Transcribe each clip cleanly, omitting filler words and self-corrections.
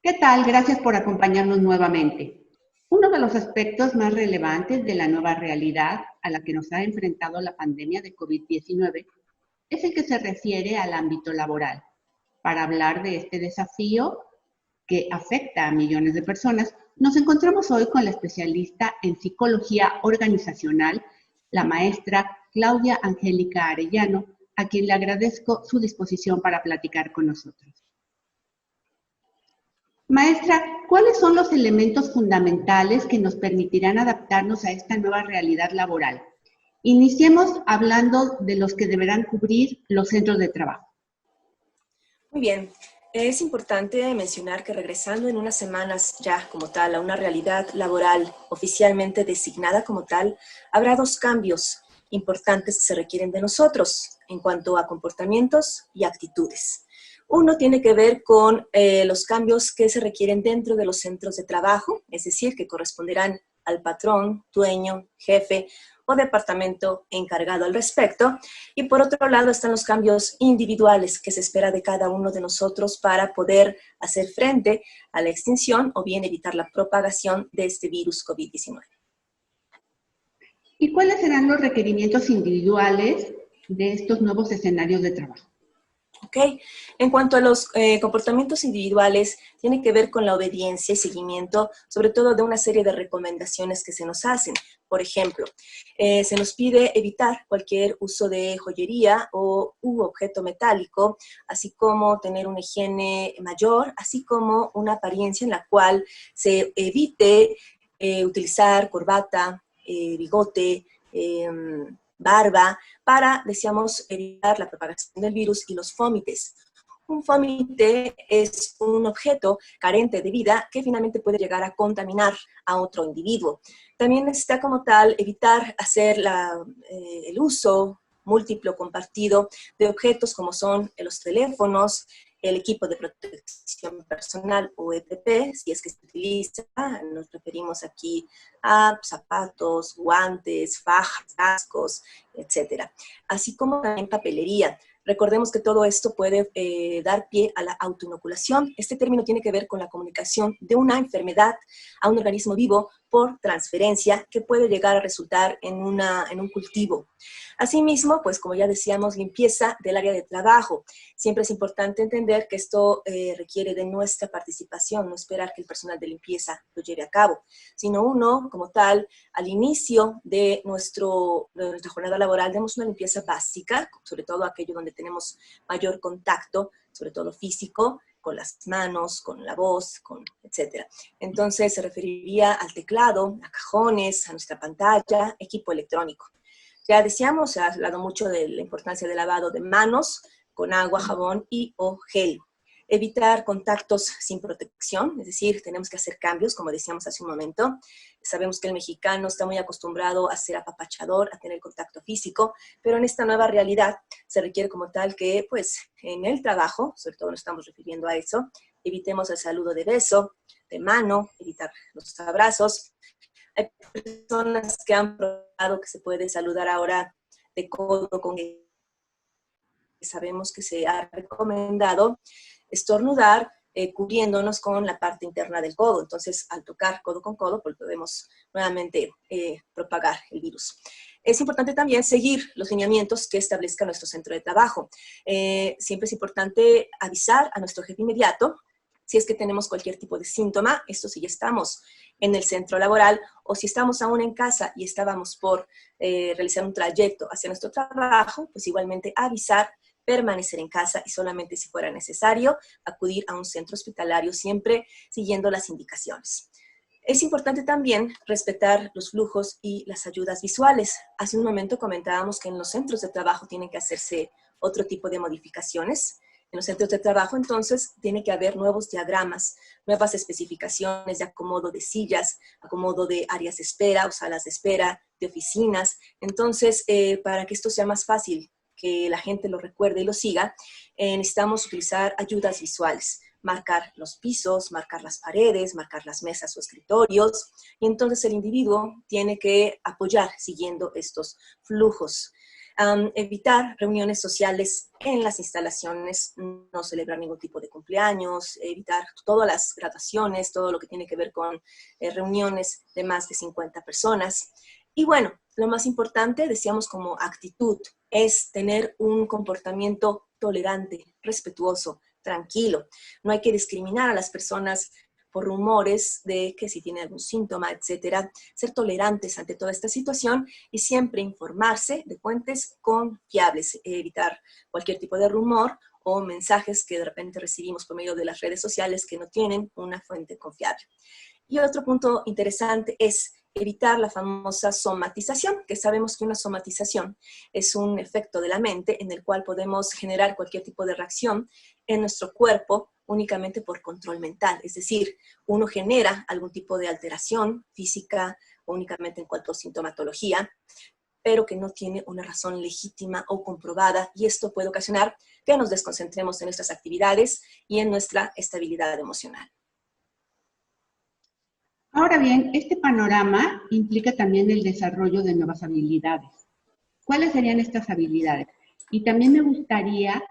¿Qué tal? Gracias por acompañarnos nuevamente. Uno de los aspectos más relevantes de la nueva realidad a la que nos ha enfrentado la pandemia de COVID-19 es el que se refiere al ámbito laboral. Para hablar de este desafío que afecta a millones de personas, nos encontramos hoy con la especialista en psicología organizacional, la maestra Claudia Angélica Arellano, a quien le agradezco su disposición para platicar con nosotros. Maestra, ¿cuáles son los elementos fundamentales que nos permitirán adaptarnos a esta nueva realidad laboral? Iniciemos hablando de los que deberán cubrir los centros de trabajo. Muy bien. Es importante mencionar que regresando en unas semanas ya como tal a una realidad laboral oficialmente designada como tal, habrá dos cambios importantes que se requieren de nosotros en cuanto a comportamientos y actitudes. Uno tiene que ver con los cambios que se requieren dentro de los centros de trabajo, es decir, que corresponderán al patrón, dueño, jefe o departamento encargado al respecto. Y por otro lado están los cambios individuales que se espera de cada uno de nosotros para poder hacer frente a la extinción o bien evitar la propagación de este virus COVID-19. ¿Y cuáles serán los requerimientos individuales de estos nuevos escenarios de trabajo? Okay. En cuanto a los comportamientos individuales, tiene que ver con la obediencia y seguimiento, sobre todo de una serie de recomendaciones que se nos hacen. Por ejemplo, se nos pide evitar cualquier uso de joyería u objeto metálico, así como tener una higiene mayor, así como una apariencia en la cual se evite utilizar corbata, bigote, barba, para, decíamos, evitar la propagación del virus y los fómites. Un fómite es un objeto carente de vida que finalmente puede llegar a contaminar a otro individuo. También necesita como tal evitar hacer el uso múltiplo compartido de objetos como son los teléfonos, el equipo de protección personal o EPP, si es que se utiliza, nos referimos aquí a zapatos, guantes, fajas, cascos, etcétera. Así como también papelería. Recordemos que todo esto puede dar pie a la autoinoculación. Este término tiene que ver con la comunicación de una enfermedad a un organismo vivo por transferencia que puede llegar a resultar en un cultivo. Asimismo, pues como ya decíamos, limpieza del área de trabajo. Siempre es importante entender que esto requiere de nuestra participación, no esperar que el personal de limpieza lo lleve a cabo, sino uno, como tal, al inicio de nuestra jornada laboral, demos una limpieza básica, sobre todo aquello donde tenemos mayor contacto, sobre todo físico, con las manos, con la voz, etc. Entonces se referiría al teclado, a cajones, a nuestra pantalla, equipo electrónico. Ya decíamos, se ha hablado mucho de la importancia del lavado de manos con agua, jabón y o gel. Evitar contactos sin protección, es decir, tenemos que hacer cambios, como decíamos hace un momento. Sabemos que el mexicano está muy acostumbrado a ser apapachador, a tener contacto físico, pero en esta nueva realidad se requiere como tal que, pues, en el trabajo, sobre todo nos estamos refiriendo a eso, evitemos el saludo de beso, de mano, evitar los abrazos. Hay personas que han probado que se puede saludar ahora de codo con el. Sabemos que se ha recomendado estornudar cubriéndonos con la parte interna del codo. Entonces, al tocar codo con codo, pues podemos nuevamente propagar el virus. Es importante también seguir los lineamientos que establezca nuestro centro de trabajo. Siempre es importante avisar a nuestro jefe inmediato si es que tenemos cualquier tipo de síntoma, esto si ya estamos en el centro laboral o si estamos aún en casa y estábamos por realizar un trayecto hacia nuestro trabajo, pues igualmente avisar, permanecer en casa y solamente si fuera necesario acudir a un centro hospitalario siempre siguiendo las indicaciones. Es importante también respetar los flujos y las ayudas visuales. Hace un momento comentábamos que en los centros de trabajo tienen que hacerse otro tipo de modificaciones. En los centros de trabajo, entonces, tiene que haber nuevos diagramas, nuevas especificaciones de acomodo de sillas, acomodo de áreas de espera o salas de espera, de oficinas. Entonces, para que esto sea más fácil, que la gente lo recuerde y lo siga, necesitamos utilizar ayudas visuales. Marcar los pisos, marcar las paredes, marcar las mesas o escritorios, y entonces el individuo tiene que apoyar siguiendo estos flujos. Evitar reuniones sociales en las instalaciones, no celebrar ningún tipo de cumpleaños, evitar todas las graduaciones, todo lo que tiene que ver con reuniones de más de 50 personas. Y bueno, lo más importante, decíamos como actitud, es tener un comportamiento tolerante, respetuoso, tranquilo. No hay que discriminar a las personas por rumores de que si tiene algún síntoma, etcétera. Ser tolerantes ante toda esta situación y siempre informarse de fuentes confiables, evitar cualquier tipo de rumor o mensajes que de repente recibimos por medio de las redes sociales que no tienen una fuente confiable. Y otro punto interesante es evitar la famosa somatización, que sabemos que una somatización es un efecto de la mente en el cual podemos generar cualquier tipo de reacción en nuestro cuerpo únicamente por control mental. Es decir, uno genera algún tipo de alteración física únicamente en cuanto a sintomatología, pero que no tiene una razón legítima o comprobada, y esto puede ocasionar que nos desconcentremos en nuestras actividades y en nuestra estabilidad emocional. Ahora bien, este panorama implica también el desarrollo de nuevas habilidades. ¿Cuáles serían estas habilidades? Y también me gustaría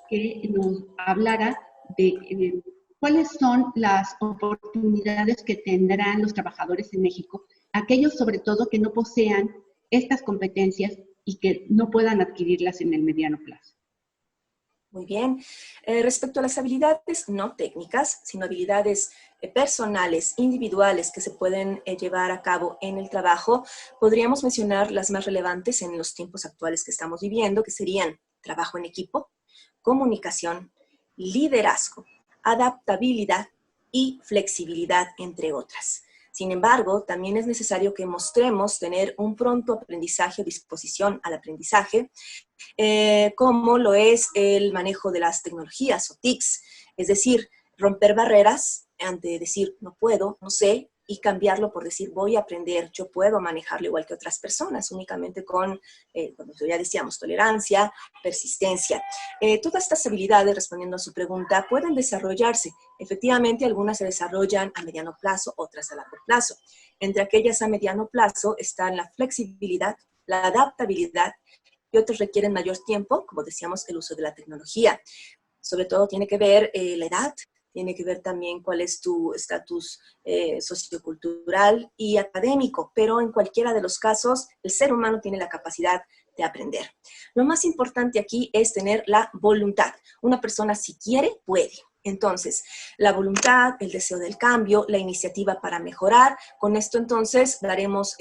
que nos hablara de cuáles son las oportunidades que tendrán los trabajadores en México, aquellos sobre todo que no posean estas competencias y que no puedan adquirirlas en el mediano plazo. Muy bien. Respecto a las habilidades no técnicas, sino habilidades personales, individuales que se pueden llevar a cabo en el trabajo, podríamos mencionar las más relevantes en los tiempos actuales que estamos viviendo, que serían trabajo en equipo, comunicación, liderazgo, adaptabilidad y flexibilidad, entre otras. Sin embargo, también es necesario que mostremos tener un pronto aprendizaje o disposición al aprendizaje, como lo es el manejo de las tecnologías o TICs, es decir, romper barreras ante decir no puedo, no sé, y cambiarlo por decir voy a aprender, yo puedo manejarlo igual que otras personas, únicamente con, como ya decíamos, tolerancia, persistencia. Todas estas habilidades, respondiendo a su pregunta, pueden desarrollarse. Efectivamente, algunas se desarrollan a mediano plazo, otras a largo plazo. Entre aquellas a mediano plazo están la flexibilidad, la adaptabilidad, y otros requieren mayor tiempo, como decíamos, el uso de la tecnología. Sobre todo tiene que ver la edad, tiene que ver también cuál es tu estatus sociocultural y académico, pero en cualquiera de los casos, el ser humano tiene la capacidad de aprender. Lo más importante aquí es tener la voluntad. Una persona, si quiere, puede. Entonces, la voluntad, el deseo del cambio, la iniciativa para mejorar, con esto entonces daremos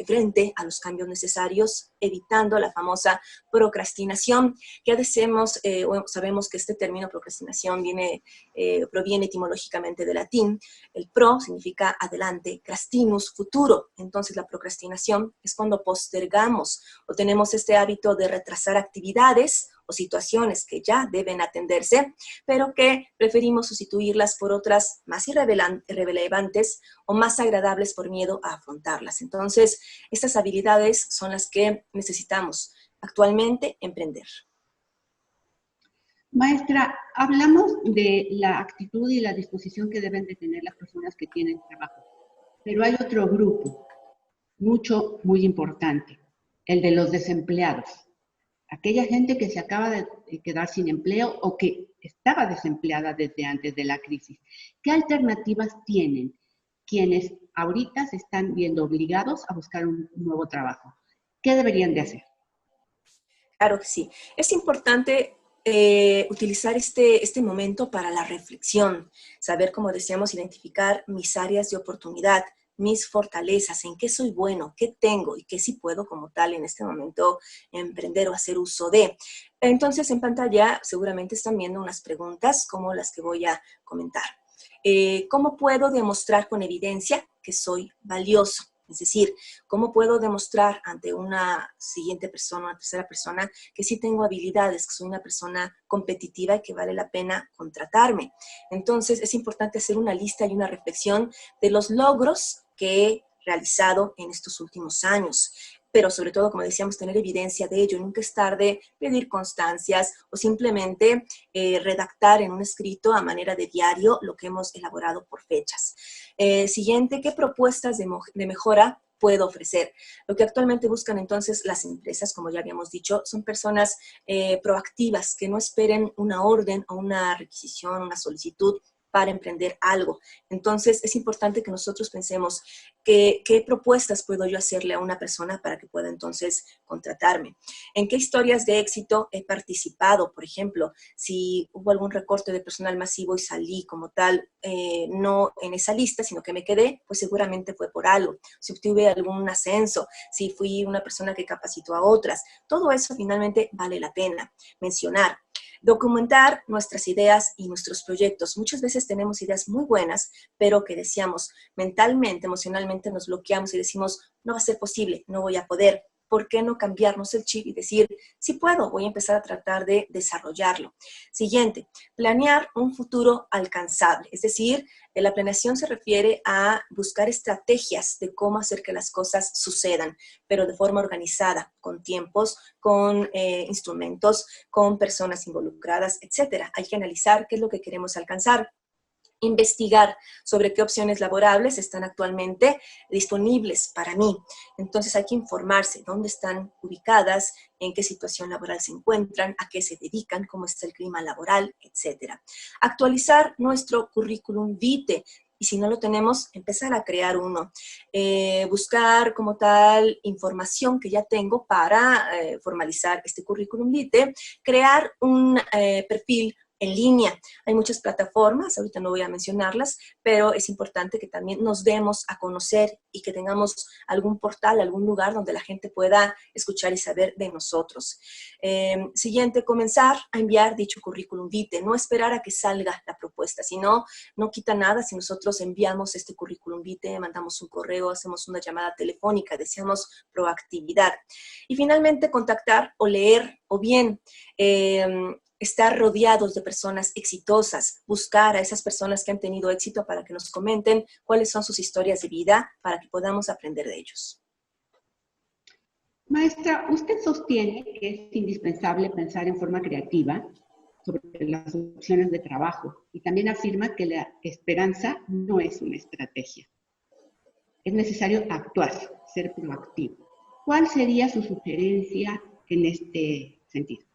frente a los cambios necesarios, evitando la famosa procrastinación. Ya decimos, sabemos que este término procrastinación proviene etimológicamente del latín. El pro significa adelante, crastinus, futuro. Entonces, la procrastinación es cuando postergamos o tenemos este hábito de retrasar actividades o situaciones que ya deben atenderse, pero que preferimos sustituirlas por otras más irrelevantes o más agradables por miedo a afrontarlas. Entonces, estas habilidades son las que necesitamos actualmente emprender. Maestra, hablamos de la actitud y la disposición que deben de tener las personas que tienen trabajo, pero hay otro grupo, muy importante, el de los desempleados. Aquella gente que se acaba de quedar sin empleo o que estaba desempleada desde antes de la crisis. ¿Qué alternativas tienen quienes ahorita se están viendo obligados a buscar un nuevo trabajo? ¿Qué deberían de hacer? Claro que sí. Es importante utilizar este momento para la reflexión, saber, como decíamos, identificar mis áreas de oportunidad, mis fortalezas, en qué soy bueno, qué tengo y qué sí puedo como tal en este momento emprender o hacer uso de. Entonces, en pantalla seguramente están viendo unas preguntas como las que voy a comentar. ¿Cómo puedo demostrar con evidencia que soy valioso? Es decir, ¿cómo puedo demostrar ante una siguiente persona, una tercera persona, que sí tengo habilidades, que soy una persona competitiva y que vale la pena contratarme? Entonces, es importante hacer una lista y una reflexión de los logros que he realizado en estos últimos años. Pero sobre todo, como decíamos, tener evidencia de ello. Nunca es tarde pedir constancias o simplemente redactar en un escrito a manera de diario lo que hemos elaborado por fechas. Siguiente, ¿qué propuestas de mejora puedo ofrecer. Lo que actualmente buscan entonces las empresas, como ya habíamos dicho, son personas proactivas, que no esperen una orden o una requisición, una solicitud para emprender algo. Entonces, es importante que nosotros pensemos qué propuestas puedo yo hacerle a una persona para que pueda entonces contratarme. ¿En qué historias de éxito he participado? Por ejemplo, si hubo algún recorte de personal masivo y salí como tal, no en esa lista, sino que me quedé, pues seguramente fue por algo. Si obtuve algún ascenso, si fui una persona que capacitó a otras, todo eso finalmente vale la pena mencionar. Documentar nuestras ideas y nuestros proyectos. Muchas veces tenemos ideas muy buenas, pero que decíamos mentalmente, emocionalmente nos bloqueamos y decimos, no va a ser posible, no voy a poder. ¿Por qué no cambiarnos el chip y decir, sí puedo, voy a empezar a tratar de desarrollarlo? Siguiente, planear un futuro alcanzable. Es decir, la planeación se refiere a buscar estrategias de cómo hacer que las cosas sucedan, pero de forma organizada, con tiempos, con instrumentos, con personas involucradas, etc. Hay que analizar qué es lo que queremos alcanzar. Investigar sobre qué opciones laborables están actualmente disponibles para mí. Entonces hay que informarse dónde están ubicadas, en qué situación laboral se encuentran, a qué se dedican, cómo está el clima laboral, etc. Actualizar nuestro currículum vitae. Y si no lo tenemos, empezar a crear uno. Buscar como tal información que ya tengo para formalizar este currículum vitae. Crear un perfil en línea. Hay muchas plataformas, ahorita no voy a mencionarlas, pero es importante que también nos demos a conocer y que tengamos algún portal, algún lugar donde la gente pueda escuchar y saber de nosotros. Siguiente, comenzar a enviar dicho currículum vitae, no esperar a que salga la propuesta, sino no quita nada si nosotros enviamos este currículum vitae, mandamos un correo, hacemos una llamada telefónica, deseamos proactividad. Y finalmente, contactar o leer o bien estar rodeados de personas exitosas, buscar a esas personas que han tenido éxito para que nos comenten cuáles son sus historias de vida para que podamos aprender de ellos. Maestra, usted sostiene que es indispensable pensar en forma creativa sobre las opciones de trabajo y también afirma que la esperanza no es una estrategia. Es necesario actuar, ser proactivo. ¿Cuál sería su sugerencia en este sentido?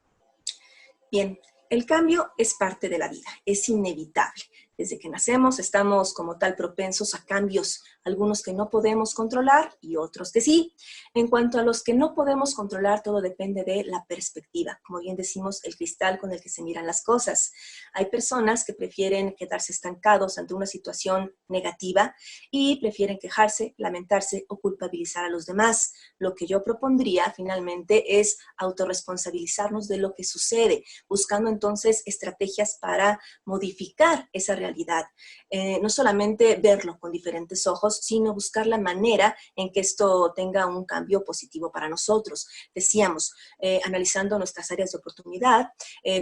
Bien, el cambio es parte de la vida, es inevitable. Desde que nacemos estamos como tal propensos a cambios, algunos que no podemos controlar y otros que sí. En cuanto a los que no podemos controlar, todo depende de la perspectiva. Como bien decimos, el cristal con el que se miran las cosas. Hay personas que prefieren quedarse estancados ante una situación negativa y prefieren quejarse, lamentarse o culpabilizar a los demás. Lo que yo propondría finalmente es autorresponsabilizarnos de lo que sucede, buscando entonces estrategias para modificar esa realidad. No solamente verlo con diferentes ojos, sino buscar la manera en que esto tenga un cambio positivo para nosotros. Decíamos, analizando nuestras áreas de oportunidad,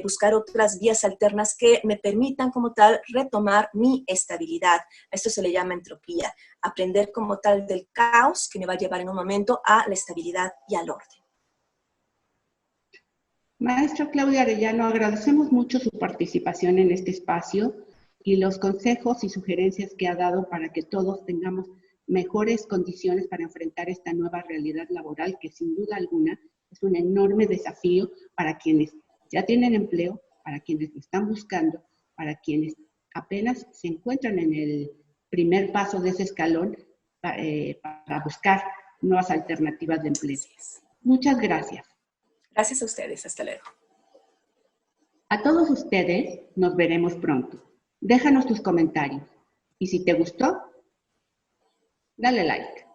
buscar otras vías alternas que me permitan como tal retomar mi estabilidad. A esto se le llama entropía, aprender como tal del caos que me va a llevar en un momento a la estabilidad y al orden. Maestra Claudia Arellano, agradecemos mucho su participación en este espacio y los consejos y sugerencias que ha dado para que todos tengamos mejores condiciones para enfrentar esta nueva realidad laboral que sin duda alguna es un enorme desafío para quienes ya tienen empleo, para quienes lo están buscando, para quienes apenas se encuentran en el primer paso de ese escalón para buscar nuevas alternativas de empleo. Muchas gracias. Gracias a ustedes. Hasta luego. A todos ustedes nos veremos pronto. Déjanos tus comentarios. Y si te gustó, dale like.